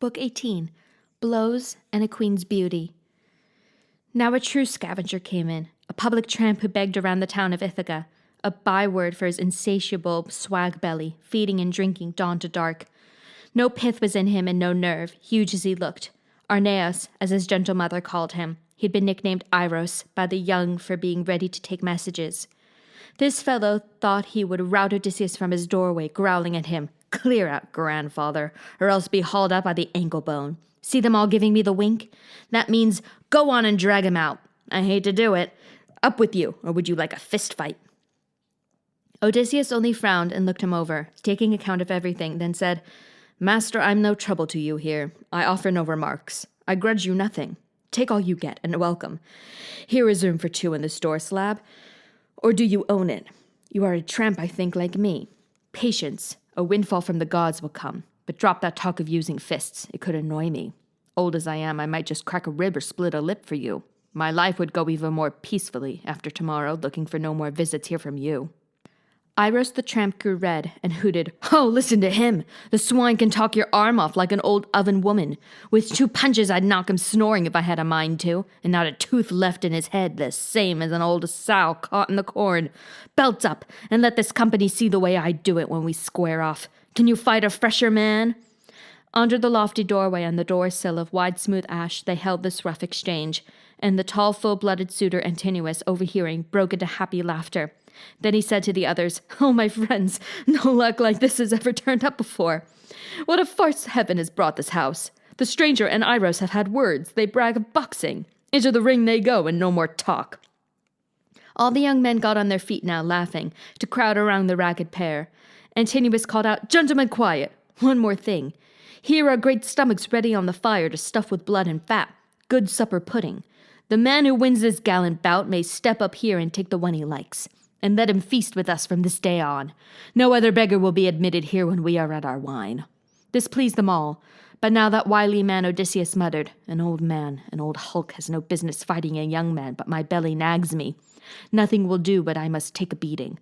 Book 18, Blows and a Queen's Beauty. Now a true scavenger came in, a public tramp who begged around the town of Ithaca, a byword for his insatiable swag belly, feeding and drinking dawn to dark. No pith was in him and no nerve, huge as he looked. Arneas, as his gentle mother called him, he'd been nicknamed Iros by the young for being ready to take messages. This fellow thought he would rout Odysseus from his doorway, growling at him, "Clear out, grandfather, or else be hauled up by the ankle bone. See them all giving me the wink? That means go on and drag him out. I hate to do it. Up with you, or would you like a fist fight?" Odysseus only frowned and looked him over, taking account of everything, then said, "Master, I'm no trouble to you here. I offer no remarks. I grudge you nothing. Take all you get, and welcome. Here is room for two in the store slab. Or do you own it? You are a tramp, I think, like me. Patience. A windfall from the gods will come. But drop that talk of using fists. It could annoy me. Old as I am, I might just crack a rib or split a lip for you. My life would go even more peacefully after tomorrow, looking for no more visits here from you." Iros the tramp grew red and hooted, "Oh, listen to him! The swine can talk your arm off like an old oven woman. With 2 punches I'd knock him snoring if I had a mind to, and not a tooth left in his head, the same as an old sow caught in the corn. Belt up, and let this company see the way I do it when we square off. Can you fight a fresher man?" Under the lofty doorway on the door sill of wide smooth ash they held this rough exchange, and the tall full-blooded suitor Antinous, overhearing, broke into happy laughter. Then he said to the others, "Oh, my friends, no luck like this has ever turned up before. What a farce heaven has brought this house. The stranger and Iros have had words. They brag of boxing. Into the ring they go, and no more talk." All the young men got on their feet now, laughing, to crowd around the ragged pair. Antinous called out, "Gentlemen, quiet. One more thing. Here are great stomachs ready on the fire to stuff with blood and fat. Good supper pudding. The man who wins this gallant bout may step up here and take the one he likes. And let him feast with us from this day on. No other beggar will be admitted here when we are at our wine." This pleased them all, but now that wily man Odysseus muttered, "An old hulk has no business fighting a young man, but my belly nags me. Nothing will do but I must take a beating.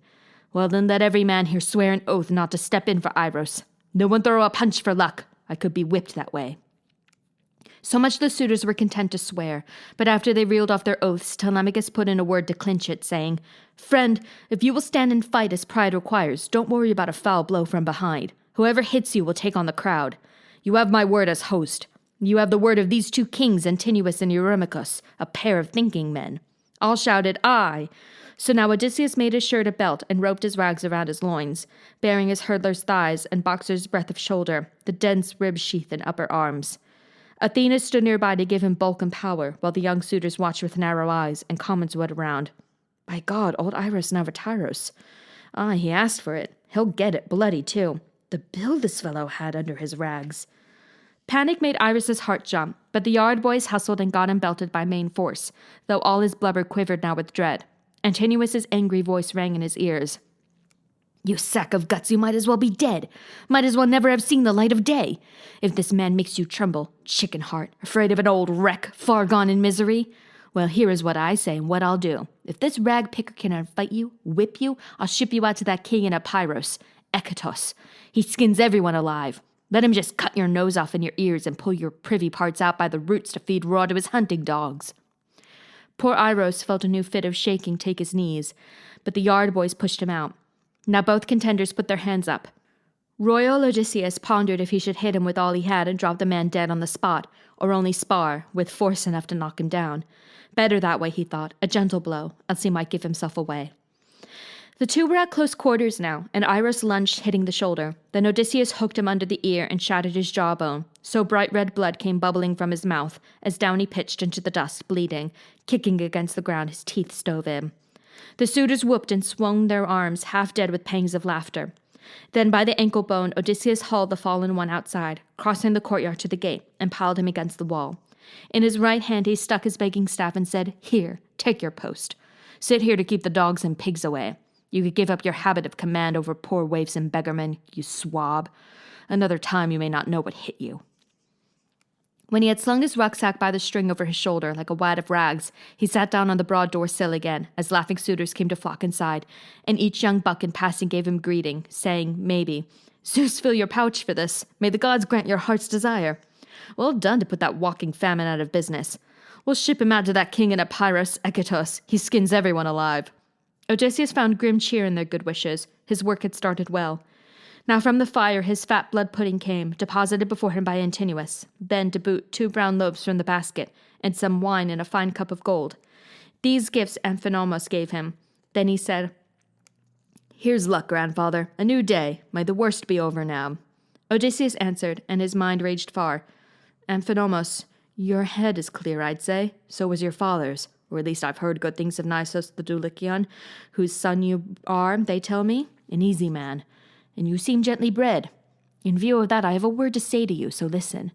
Well, then let every man here swear an oath not to step in for Iros. No one throw a punch for luck. I could be whipped that way." So much the suitors were content to swear, but after they reeled off their oaths, Telemachus put in a word to clinch it, saying, "Friend, if you will stand and fight as pride requires, don't worry about a foul blow from behind. Whoever hits you will take on the crowd. You have my word as host. You have the word of these 2 kings, Antinous and Eurymachus, a pair of thinking men." All shouted, "Aye!" So now Odysseus made his shirt a belt and roped his rags around his loins, bearing his hurdler's thighs and boxer's breadth of shoulder, the dense rib sheath and upper arms. Athena stood nearby to give him bulk and power, while the young suitors watched with narrow eyes, and comments went around. "By God, old Iros now Tyros. Ah, he asked for it. He'll get it, bloody too. The build this fellow had under his rags." Panic made Iros's heart jump, but the yard boys hustled and got him belted by main force, though all his blubber quivered now with dread. Antinous' angry voice rang in his ears. "You sack of guts, you might as well be dead. Might as well never have seen the light of day. If this man makes you tremble, chicken heart, afraid of an old wreck, far gone in misery. Well, here is what I say and what I'll do. If this rag picker can outfight you, whip you, I'll ship you out to that king in Epirus, Ekatos. He skins everyone alive. Let him just cut your nose off and your ears and pull your privy parts out by the roots to feed raw to his hunting dogs." Poor Iros felt a new fit of shaking take his knees, but the yard boys pushed him out. Now both contenders put their hands up. Royal Odysseus pondered if he should hit him with all he had and drop the man dead on the spot, or only spar, with force enough to knock him down. Better that way, he thought, a gentle blow, else he might give himself away. The 2 were at close quarters now, and Iros lunged, hitting the shoulder. Then Odysseus hooked him under the ear and shattered his jawbone, so bright red blood came bubbling from his mouth, as down he pitched into the dust, bleeding, kicking against the ground, his teeth stove in. The suitors whooped and swung their arms, half dead with pangs of laughter. Then by the ankle bone, Odysseus hauled the fallen one outside, crossing the courtyard to the gate, and piled him against the wall. In his right hand he stuck his begging staff and said, "Here, take your post. Sit here to keep the dogs and pigs away. You could give up your habit of command over poor waifs and beggarmen, you swab. Another time you may not know what hit you." When he had slung his rucksack by the string over his shoulder like a wad of rags, he sat down on the broad door sill again, as laughing suitors came to flock inside, and each young buck in passing gave him greeting, saying, maybe, Zeus fill your pouch for this. May the gods grant your heart's desire. Well done to put that walking famine out of business. We'll ship him out to that king in Epirus, Echetos. He skins everyone alive. Odysseus found grim cheer in their good wishes. His work had started well. Now from the fire his fat blood pudding came, deposited before him by Antinous. Then, to boot, 2 brown loaves from the basket, and some wine in a fine cup of gold. These gifts Amphinomos gave him. Then he said, "Here's luck, grandfather. A new day. May the worst be over now." Odysseus answered, and his mind raged far. "Amphinomos, your head is clear, I'd say. So was your father's. Or at least I've heard good things of Nisos the Dulichian, whose son you are, they tell me. An easy man. And you seem gently bred. In view of that, I have a word to say to you, so listen.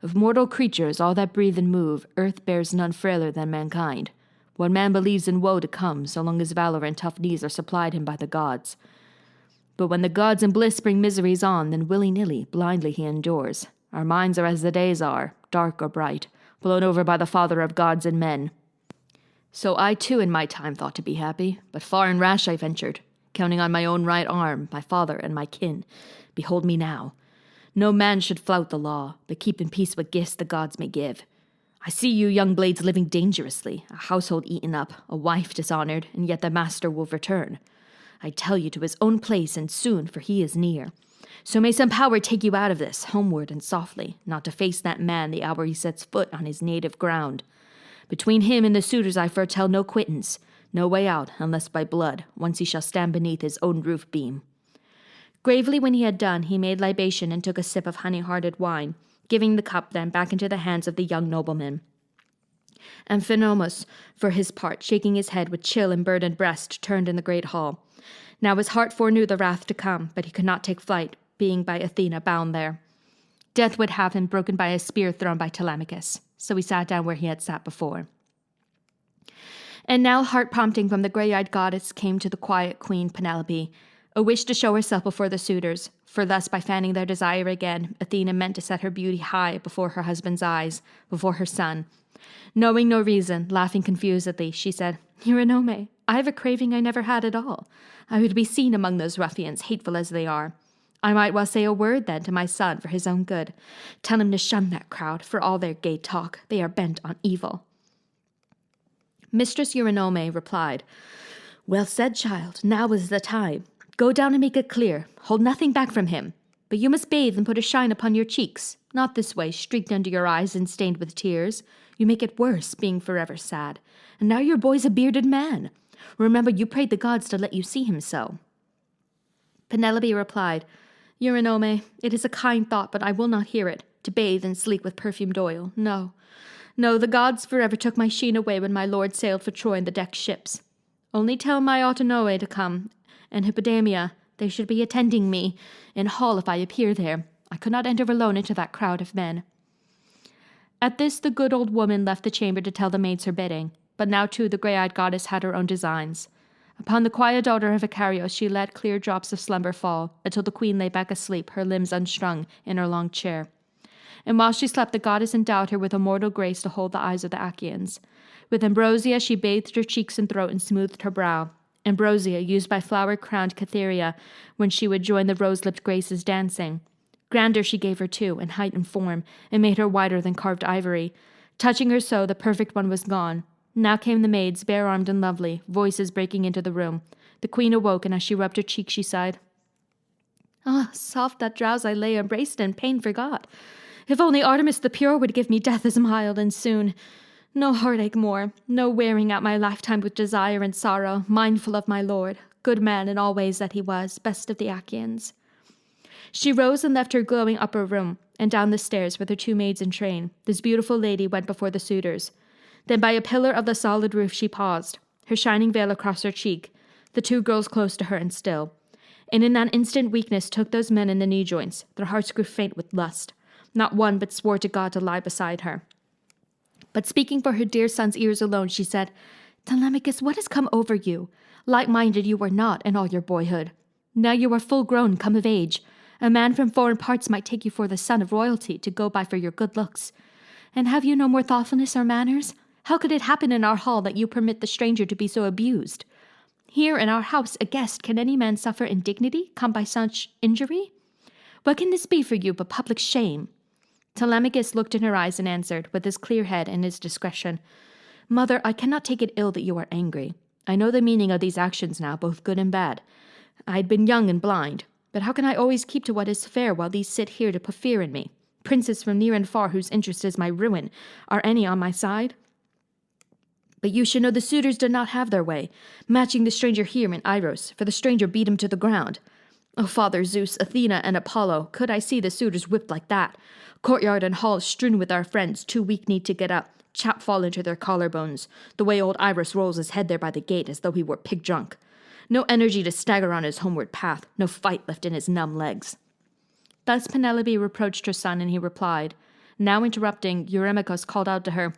Of mortal creatures, all that breathe and move, earth bears none frailer than mankind. One man believes in woe to come, so long as valor and tough knees are supplied him by the gods. But when the gods in bliss bring miseries on, then willy-nilly, blindly he endures. Our minds are as the days are, dark or bright, blown over by the Father of gods and men. So I too in my time thought to be happy, but far and rash I ventured, counting on my own right arm, my father and my kin. Behold me now. No man should flout the law, but keep in peace what gifts the gods may give. I see you young blades living dangerously, a household eaten up, a wife dishonored, and yet the master will return. I tell you to his own place, and soon, for he is near. So may some power take you out of this, homeward and softly, not to face that man the hour he sets foot on his native ground. Between him and the suitors I foretell no quittance, no way out, unless by blood, once he shall stand beneath his own roof beam." Gravely when he had done, he made libation and took a sip of honey-hearted wine, giving the cup then back into the hands of the young nobleman. Amphinomos, for his part, shaking his head with chill and burdened breast, turned in the great hall. Now his heart foreknew the wrath to come, but he could not take flight, being by Athena bound there. Death would have him broken by a spear thrown by Telemachus, so he sat down where he had sat before. And now heart-prompting from the grey-eyed goddess came to the quiet queen Penelope, a wish to show herself before the suitors, for thus by fanning their desire again, Athena meant to set her beauty high before her husband's eyes, before her son. Knowing no reason, laughing confusedly, she said, "Eurynome, I have a craving I never had at all. I would be seen among those ruffians, hateful as they are. I might well say a word, then, to my son for his own good. Tell him to shun that crowd, for all their gay talk, they are bent on evil." Mistress Eurynome replied, "Well said, child, now is the time. Go down and make it clear. Hold nothing back from him. But you must bathe and put a shine upon your cheeks. Not this way, streaked under your eyes and stained with tears. You make it worse, being forever sad. And now your boy's a bearded man. Remember, you prayed the gods to let you see him so." Penelope replied, "Eurynome, it is a kind thought, but I will not hear it, to bathe and sleek with perfumed oil. No, no, the gods forever took my sheen away when my lord sailed for Troy in the decked ships. Only tell my Autonoe to come, and Hippodamia, they should be attending me in hall if I appear there. I could not enter alone into that crowd of men." At this the good old woman left the chamber to tell the maids her bidding, but now too the grey-eyed goddess had her own designs. Upon the quiet daughter of Icarios she let clear drops of slumber fall, until the queen lay back asleep, her limbs unstrung, in her long chair. And while she slept, the goddess endowed her with immortal grace to hold the eyes of the Achaeans. With ambrosia she bathed her cheeks and throat and smoothed her brow. Ambrosia, used by flower-crowned Cytherea when she would join the rose-lipped Graces dancing. Grandeur she gave her too, in height and form, and made her whiter than carved ivory. Touching her so, the perfect one was gone. Now came the maids, bare-armed and lovely, voices breaking into the room. The queen awoke, and as she rubbed her cheek, she sighed, "Ah, soft that drowse I lay embraced and pain forgot. If only Artemis the pure would give me death as mild and soon. No heartache more, no wearing out my lifetime with desire and sorrow, mindful of my lord, good man in all ways that he was, best of the Achaeans." She rose and left her glowing upper room, and down the stairs with her 2 maids in train, this beautiful lady went before the suitors. Then by a pillar of the solid roof she paused, her shining veil across her cheek, the 2 girls close to her and still. And in that instant weakness took those men in the knee joints, their hearts grew faint with lust. Not one but swore to God to lie beside her. But speaking for her dear son's ears alone, she said, "Telemachus, what has come over you? Light-minded you were not in all your boyhood. Now you are full grown, come of age. A man from foreign parts might take you for the son of royalty to go by for your good looks. And have you no more thoughtfulness or manners? How could it happen in our hall that you permit the stranger to be so abused? Here in our house a guest, can any man suffer indignity come by such injury? What can this be for you but public shame?" Telemachus looked in her eyes and answered, with his clear head and his discretion, "Mother, I cannot take it ill that you are angry. I know the meaning of these actions now, both good and bad. I had been young and blind, but how can I always keep to what is fair while these sit here to put fear in me? Princes from near and far whose interest is my ruin, are any on my side? But you should know the suitors did not have their way, matching the stranger here in Iros, for the stranger beat him to the ground. O Father Zeus, Athena, and Apollo, could I see the suitors whipped like that? Courtyard and hall strewn with our friends, too weak-kneed to get up, chap fall into their collarbones, the way old Iris rolls his head there by the gate as though he were pig-drunk. No energy to stagger on his homeward path, no fight left in his numb legs." Thus Penelope reproached her son, and he replied. Now interrupting, Eurymachus called out to her,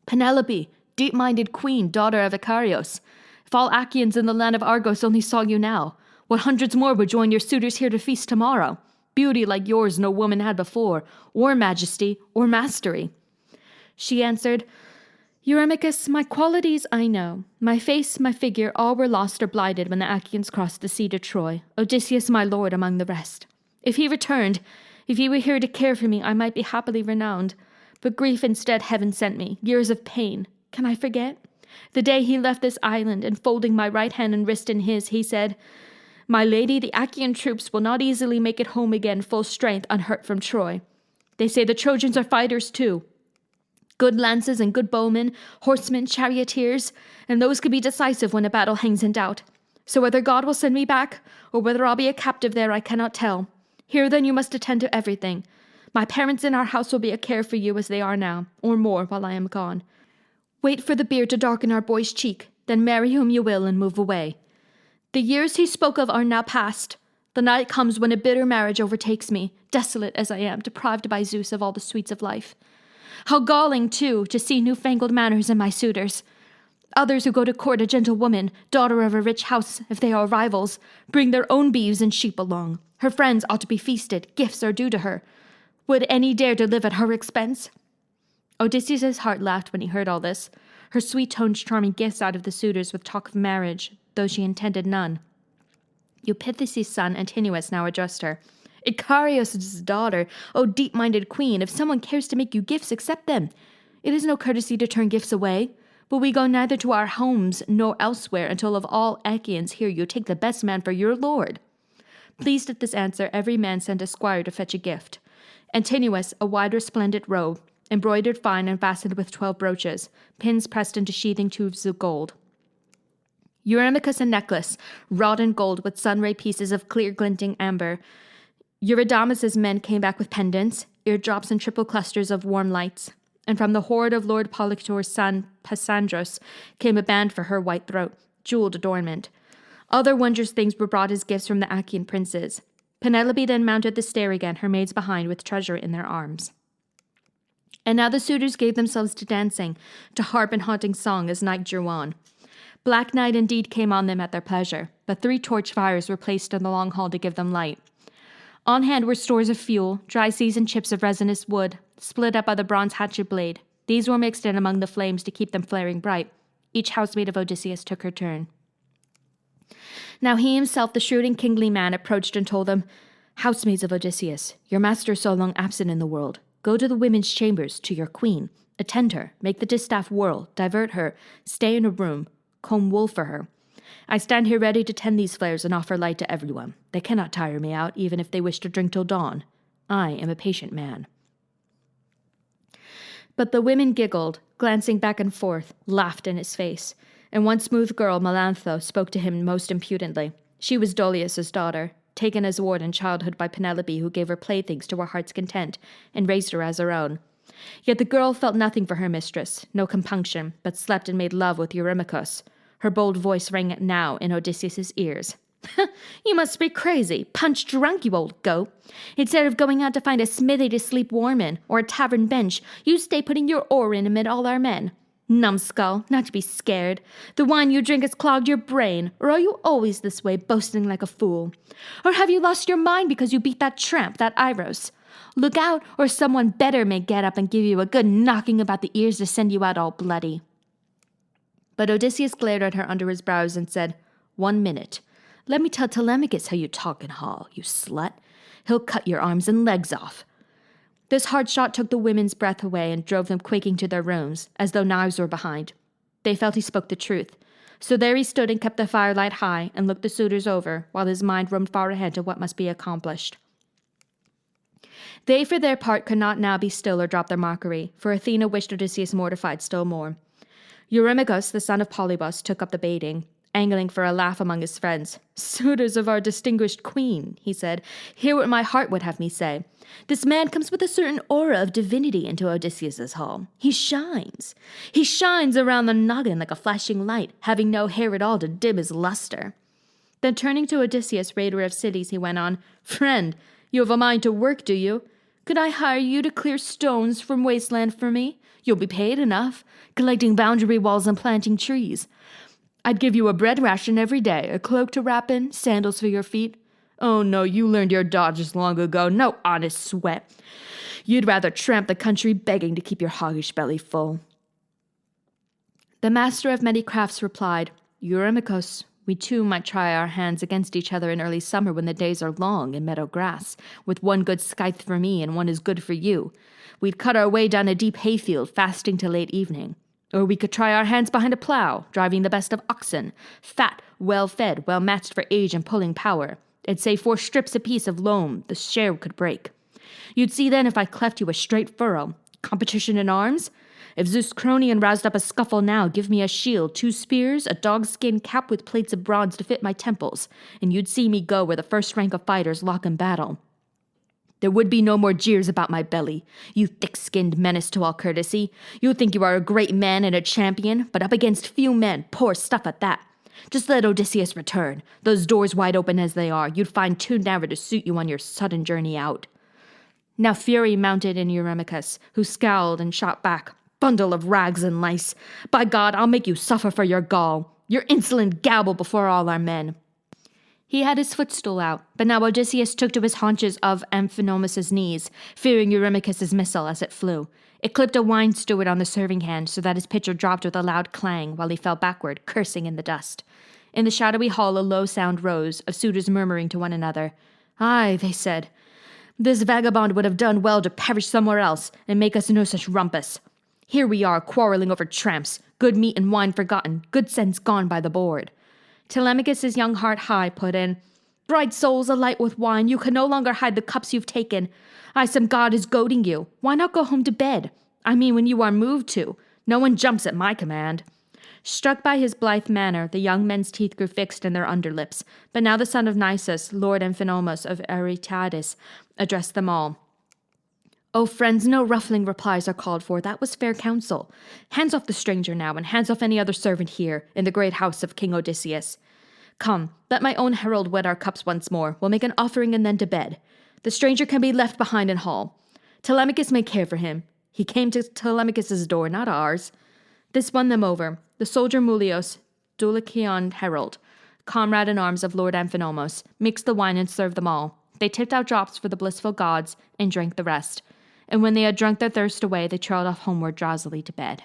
"Penelope, deep-minded queen, daughter of Icarios, if all Achaeans in the land of Argos only saw you now, what hundreds more would join your suitors here to feast tomorrow? Beauty like yours no woman had before, or majesty, or mastery." She answered, "Eurymachus, my qualities I know. My face, my figure, all were lost or blighted when the Achaeans crossed the sea to Troy, Odysseus my lord among the rest. If he returned, if he were here to care for me, I might be happily renowned. But grief instead heaven sent me, years of pain. Can I forget? The day he left this island, and folding my right hand and wrist in his, he said, 'My lady, the Achaean troops will not easily make it home again full strength unhurt from Troy. They say the Trojans are fighters too. Good lances and good bowmen, horsemen, charioteers, and those could be decisive when a battle hangs in doubt. So whether God will send me back, or whether I'll be a captive there, I cannot tell. Here then you must attend to everything. My parents in our house will be a care for you as they are now, or more while I am gone. Wait for the beard to darken our boy's cheek, then marry whom you will and move away. The years he spoke of are now past. The night comes when a bitter marriage overtakes me, desolate as I am, deprived by Zeus of all the sweets of life. How galling, too, to see newfangled manners in my suitors. Others who go to court a gentle woman, daughter of a rich house, if they are rivals, bring their own beeves and sheep along. Her friends ought to be feasted, gifts are due to her. Would any dare to live at her expense?" Odysseus' heart laughed when he heard all this. Her sweet tones charming gifts out of the suitors with talk of marriage, though she intended none. Eupeithes' son Antinous now addressed her. "Icarios' daughter, O deep-minded queen, if someone cares to make you gifts, accept them. It is no courtesy to turn gifts away. But we go neither to our homes nor elsewhere until of all Achaeans here you take the best man for your lord." Pleased at this answer, every man sent a squire to fetch a gift. Antinous, a wide resplendent robe, embroidered fine and fastened with 12 brooches, pins pressed into sheathing tubes of gold. Eurymachus a necklace, wrought in gold with sunray pieces of clear glinting amber. Eurydamas' men came back with pendants, eardrops and triple clusters of warm lights. And from the hoard of Lord Polyctor's son, Pysandros, came a band for her white throat, jeweled adornment. Other wondrous things were brought as gifts from the Achaean princes. Penelope then mounted the stair again, her maids behind, with treasure in their arms. And now the suitors gave themselves to dancing, to harp and haunting song as night drew on. Black night indeed came on them at their pleasure, but 3 torch fires were placed in the long hall to give them light. On hand were stores of fuel, dry seasoned chips of resinous wood, split up by the bronze hatchet blade. These were mixed in among the flames to keep them flaring bright. Each housemaid of Odysseus took her turn. Now he himself, the shrewd and kingly man, approached and told them, "Housemaids of Odysseus, your master is so long absent in the world. Go to the women's chambers, to your queen. Attend her, make the distaff whirl, divert her, stay in a room, comb wool for her. I stand here ready to tend these flares and offer light to everyone. They cannot tire me out, even if they wish to drink till dawn. I am a patient man." But the women giggled, glancing back and forth, laughed in his face, and one smooth girl, Melantho, spoke to him most impudently. She was Dolius' daughter, taken as ward in childhood by Penelope, who gave her playthings to her heart's content, and raised her as her own. Yet the girl felt nothing for her mistress, no compunction, but slept and made love with Eurymachus. Her bold voice rang now in Odysseus' ears. "You must be crazy, punch drunk, you old goat. Instead of going out to find a smithy to sleep warm in, or a tavern bench, you stay putting your oar in amid all our men. Numbskull, not to be scared. The wine you drink has clogged your brain, or are you always this way, boasting like a fool? Or have you lost your mind because you beat that tramp, that Iros? Look out, or someone better may get up and give you a good knocking about the ears to send you out all bloody." But Odysseus glared at her under his brows and said, "1 minute. Let me tell Telemachus how you talk in hall, you slut. He'll cut your arms and legs off." This hard shot took the women's breath away and drove them quaking to their rooms, as though knives were behind. They felt he spoke the truth. So there he stood and kept the firelight high and looked the suitors over, while his mind roamed far ahead to what must be accomplished. They, for their part, could not now be still or drop their mockery, for Athena wished Odysseus mortified still more. Eurymachus, the son of Polybus, took up the baiting, angling for a laugh among his friends. "Suitors of our distinguished queen," he said, "hear what my heart would have me say. This man comes with a certain aura of divinity into Odysseus's hall. He shines. He shines around the noggin like a flashing light, having no hair at all to dim his luster." Then turning to Odysseus, raider of cities, he went on, "Friend, you have a mind to work, do you? Could I hire you to clear stones from wasteland for me? You'll be paid enough, collecting boundary walls and planting trees. I'd give you a bread ration every day, a cloak to wrap in, sandals for your feet. Oh no, you learned your dodges long ago, no honest sweat. You'd rather tramp the country begging to keep your hoggish belly full." The master of many crafts replied, "Eurymachus, we too might try our hands against each other in early summer when the days are long in meadow grass, with one good scythe for me and one as good for you. We'd cut our way down a deep hayfield, fasting till late evening. Or we could try our hands behind a plough, driving the best of oxen, fat, well-fed, well-matched for age and pulling power. It'd say 4 strips apiece of loam the share could break. You'd see then if I cleft you a straight furrow. Competition in arms? If Zeus Cronion roused up a scuffle now, give me a shield, 2 spears, a dogskin cap with plates of bronze to fit my temples, and you'd see me go where the first rank of fighters lock in battle. There would be no more jeers about my belly, you thick-skinned menace to all courtesy. You think you are a great man and a champion, but up against few men, poor stuff at that. Just let Odysseus return. Those doors wide open as they are, you'd find too narrow to suit you on your sudden journey out." Now fury mounted in Eurymachus, who scowled and shot back, "Bundle of rags and lice! By God, I'll make you suffer for your gall, your insolent gabble before all our men." He had his footstool out, but now Odysseus took to his haunches of Amphinomus's knees, fearing Eurymachus's missile as it flew. It clipped a wine steward on the serving hand so that his pitcher dropped with a loud clang while he fell backward, cursing in the dust. In the shadowy hall a low sound rose, of suitors murmuring to one another. "Aye," they said, "this vagabond would have done well to perish somewhere else and make us no such rumpus. Here we are quarreling over tramps, good meat and wine forgotten, good sense gone by the board." Telemachus' young heart high put in, "Bright souls alight with wine, you can no longer hide the cups you've taken. Some god is goading you. Why not go home to bed? I mean when you are moved to. No one jumps at my command." Struck by his blithe manner, the young men's teeth grew fixed in their underlips, but now the son of Nisus, Lord Amphinomus of Aretiadus, addressed them all. "Oh, friends, no ruffling replies are called for. That was fair counsel. Hands off the stranger now, and hands off any other servant here, in the great house of King Odysseus. Come, let my own herald wet our cups once more. We'll make an offering and then to bed. The stranger can be left behind in hall. Telemachus may care for him. He came to Telemachus' door, not ours." This won them over. The soldier Mulios, Dulichion herald, comrade in arms of Lord Amphinomus, mixed the wine and served them all. They tipped out drops for the blissful gods and drank the rest. And when they had drunk their thirst away, they trailed off homeward drowsily to bed.